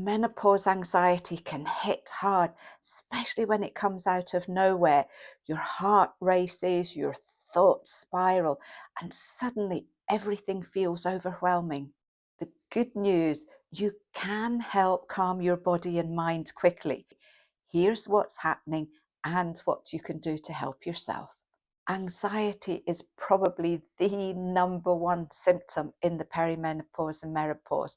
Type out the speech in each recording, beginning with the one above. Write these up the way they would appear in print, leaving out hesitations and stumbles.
menopause anxiety can hit hard, especially when it comes out of nowhere. Your heart races, your thoughts spiral, and suddenly everything feels overwhelming. The good news, you can help calm your body and mind quickly. Here's what's happening and what you can do to help yourself. Anxiety is probably the number one symptom in the perimenopause and menopause.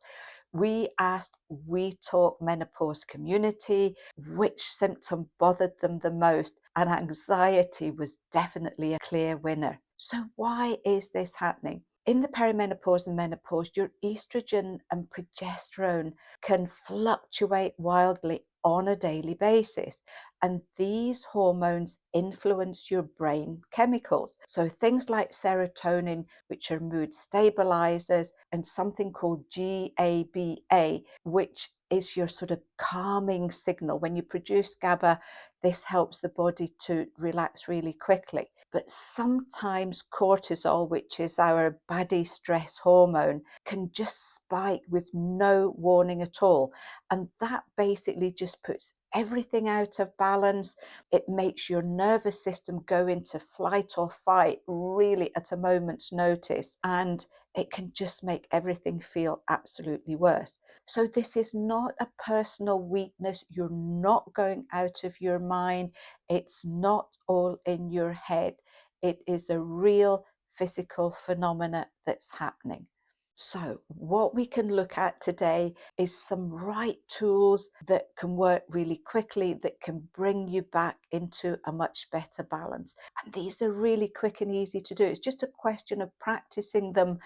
We asked We Talk menopause community which symptom bothered them the most, and anxiety was definitely a clear winner. So why is this happening? In the perimenopause and menopause, your estrogen and progesterone can fluctuate wildly on a daily basis. And these hormones influence your brain chemicals. So things like serotonin, which are mood stabilizers, and something called GABA, which is your sort of calming signal. When you produce GABA, this helps the body to relax really quickly. But sometimes cortisol, which is our body stress hormone, can just spike with no warning at all. And that basically just puts everything out of balance. It makes your nervous system go into flight or fight really at a moment's notice, and it can just make everything feel absolutely worse. So this is not a personal weakness. You're not going out of your mind. It's not all in your head. It is a real physical phenomena that's happening. So what we can look at today is some right tools that can work really quickly, that can bring you back into a much better balance. And these are really quick and easy to do. It's just a question of practicing them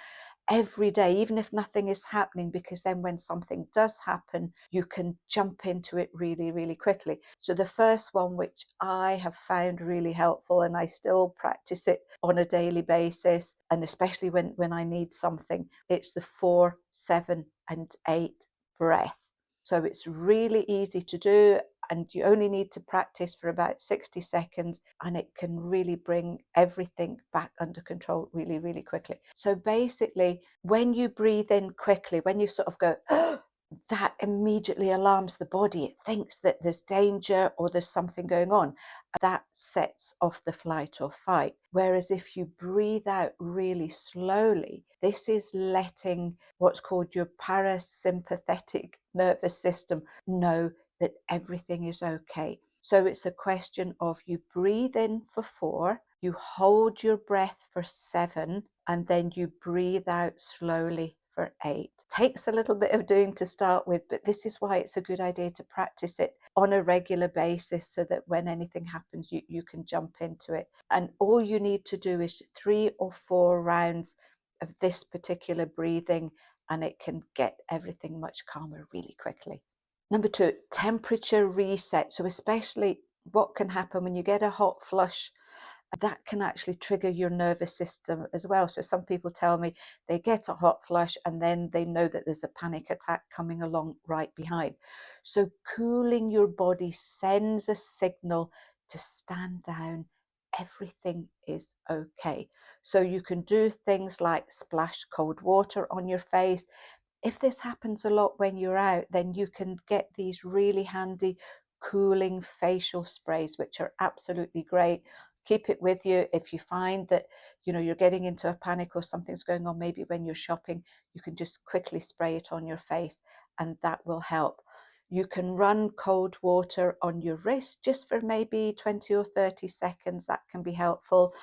every day, even if nothing is happening, because then when something does happen, you can jump into it really, really quickly. So the first one, which I have found really helpful, and I still practice it on a daily basis, and especially when I need something, it's the 4, 7, and 8 breath. So it's really easy to do, and you only need to practice for about 60 seconds, and it can really bring everything back under control really, really quickly. So basically, when you breathe in quickly, when you sort of go, that immediately alarms the body. It thinks that there's danger or there's something going on. That sets off the flight or fight. Whereas if you breathe out really slowly, this is letting what's called your parasympathetic nervous system know that everything is okay. So it's a question of you breathe in for 4, you hold your breath for 7, and then you breathe out slowly for 8. Takes a little bit of doing to start with, but this is why it's a good idea to practice it on a regular basis, so that when anything happens, you can jump into it. And all you need to do is 3 or 4 rounds of this particular breathing, and it can get everything much calmer really quickly. Number 2, temperature reset. So especially what can happen when you get a hot flush, that can actually trigger your nervous system as well. So some people tell me they get a hot flush and then they know that there's a panic attack coming along right behind. So cooling your body sends a signal to stand down. Everything is okay. So you can do things like splash cold water on your face. If this happens a lot when you're out, then you can get these really handy cooling facial sprays, which are absolutely great. Keep it with you. If you find that you're getting into a panic or something's going on, maybe when you're shopping, you can just quickly spray it on your face, and that will help. You can run cold water on your wrist just for maybe 20 or 30 seconds. That can be helpful.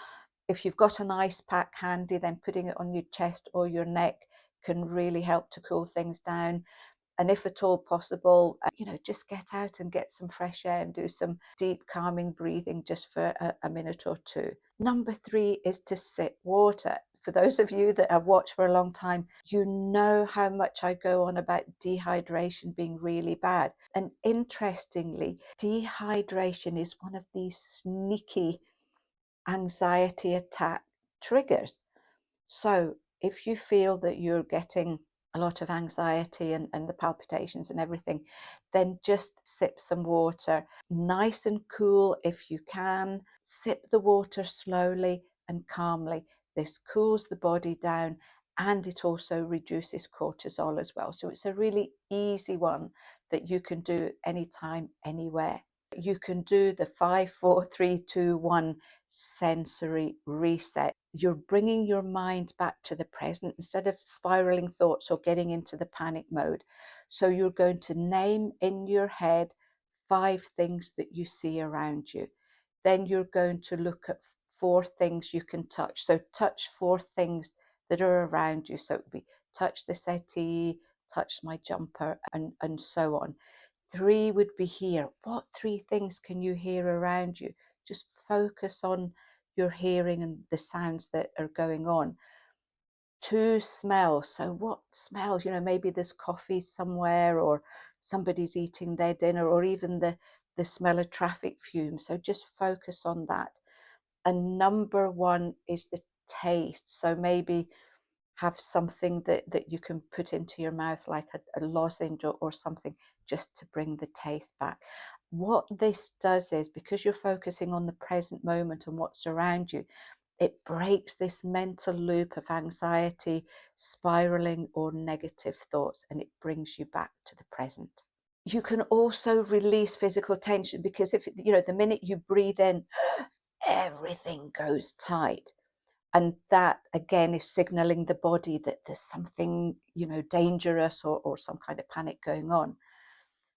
If you've got an ice pack handy, then putting it on your chest or your neck can really help to cool things down. And if at all possible, just get out and get some fresh air and do some deep calming breathing just for a minute or 2. Number 3 is to sip water. For those of you that have watched for a long time, you know how much I go on about dehydration being really bad. And interestingly, dehydration is one of these sneaky anxiety attack triggers. So if you feel that you're getting a lot of anxiety and the palpitations and everything, then just sip some water, nice and cool if you can. Sip the water slowly and calmly. This cools the body down, and it also reduces cortisol as well. So it's a really easy one that you can do anytime, anywhere. You can do the 5, 4, 3, 2, 1 sensory reset. You're bringing your mind back to the present instead of spiraling thoughts or getting into the panic mode. So you're going to name in your head 5 things that you see around you. Then you're going to look at 4 things you can touch. So touch 4 things that are around you. So it would be touch the settee, touch my jumper, and so on. 3 would be hear. What 3 things can you hear around you? Just focus on your hearing and the sounds that are going on. 2, smell. So what smells? Maybe there's coffee somewhere, or somebody's eating their dinner, or even the smell of traffic fumes. So just focus on that. And number 1 is the taste. So maybe have something that you can put into your mouth, like a lozenge or something, just to bring the taste back. What this does is, because you're focusing on the present moment and what's around you, it breaks this mental loop of anxiety, spiraling, or negative thoughts, and it brings you back to the present. You can also release physical tension, because if the minute you breathe in, everything goes tight. And that again is signaling the body that there's something, dangerous, or some kind of panic going on.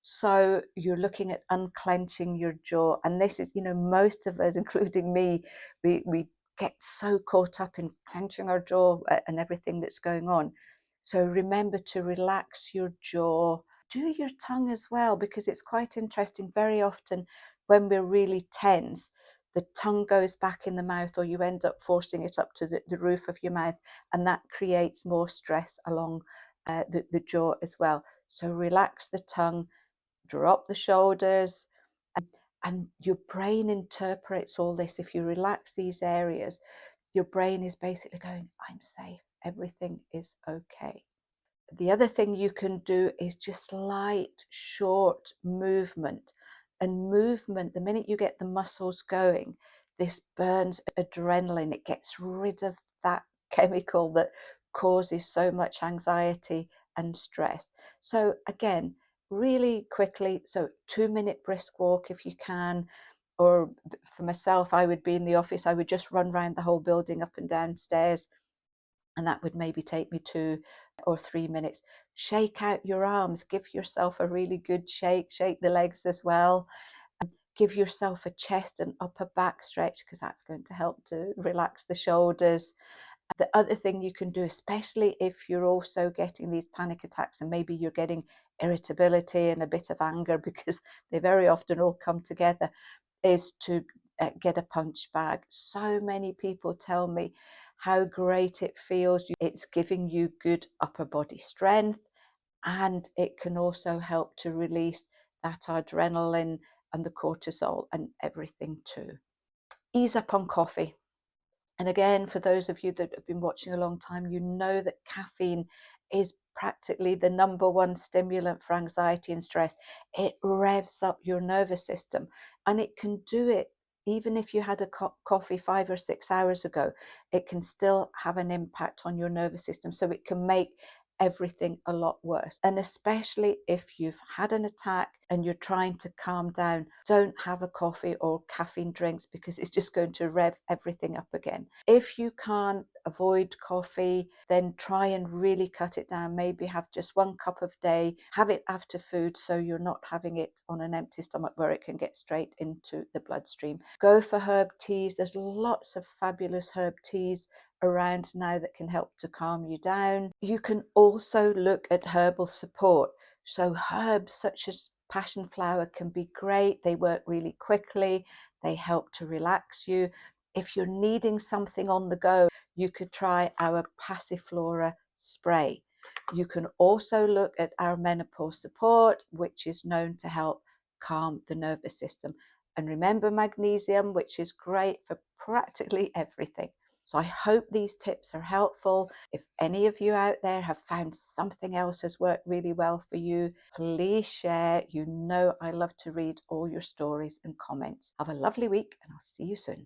So you're looking at unclenching your jaw. And this is, most of us, including me, we get so caught up in clenching our jaw and everything that's going on. So remember to relax your jaw. Do your tongue as well, because it's quite interesting. Very often when we're really tense, the tongue goes back in the mouth, or you end up forcing it up to the roof of your mouth, and that creates more stress along the jaw as well. So relax the tongue, drop the shoulders, and your brain interprets all this. If you relax these areas, your brain is basically going, I'm safe, everything is okay. The other thing you can do is just light, short movement. And movement, the minute you get the muscles going, this burns adrenaline. It gets rid of that chemical that causes so much anxiety and stress. So again, really quickly, so 2-minute brisk walk if you can. Or for myself, I would be in the office, I would just run around the whole building, up and down stairs, and that would maybe take me 2 or 3 minutes. Shake out your arms, give yourself a really good shake the legs as well. Give yourself a chest and upper back stretch, because that's going to help to relax the shoulders. The other thing you can do, especially if you're also getting these panic attacks and maybe you're getting irritability and a bit of anger, because they very often all come together, is to get a punch bag. So many people tell me how great it feels. It's giving you good upper body strength, and it can also help to release that adrenaline and the cortisol and everything too. Ease up on coffee. And again, for those of you that have been watching a long time, you know that caffeine is practically the #1 stimulant for anxiety and stress. It revs up your nervous system, and it can do it even if you had a coffee 5 or 6 hours ago. It can still have an impact on your nervous system. So it can make everything a lot worse. And especially if you've had an attack and you're trying to calm down, don't have a coffee or caffeine drinks, because it's just going to rev everything up again. If you can't avoid coffee, then try and really cut it down. Maybe have just 1 cup a day, have it after food, so you're not having it on an empty stomach where it can get straight into the bloodstream. Go for herb teas. There's lots of fabulous herb teas around now that can help to calm you down. You can also look at herbal support. So herbs such as passion flower can be great. They work really quickly. They help to relax you. If you're needing something on the go, you could try our Passiflora spray. You can also look at our menopause support, which is known to help calm the nervous system. And remember magnesium, which is great for practically everything. So I hope these tips are helpful. If any of you out there have found something else has worked really well for you, please share. You know I love to read all your stories and comments. Have a lovely week, and I'll see you soon.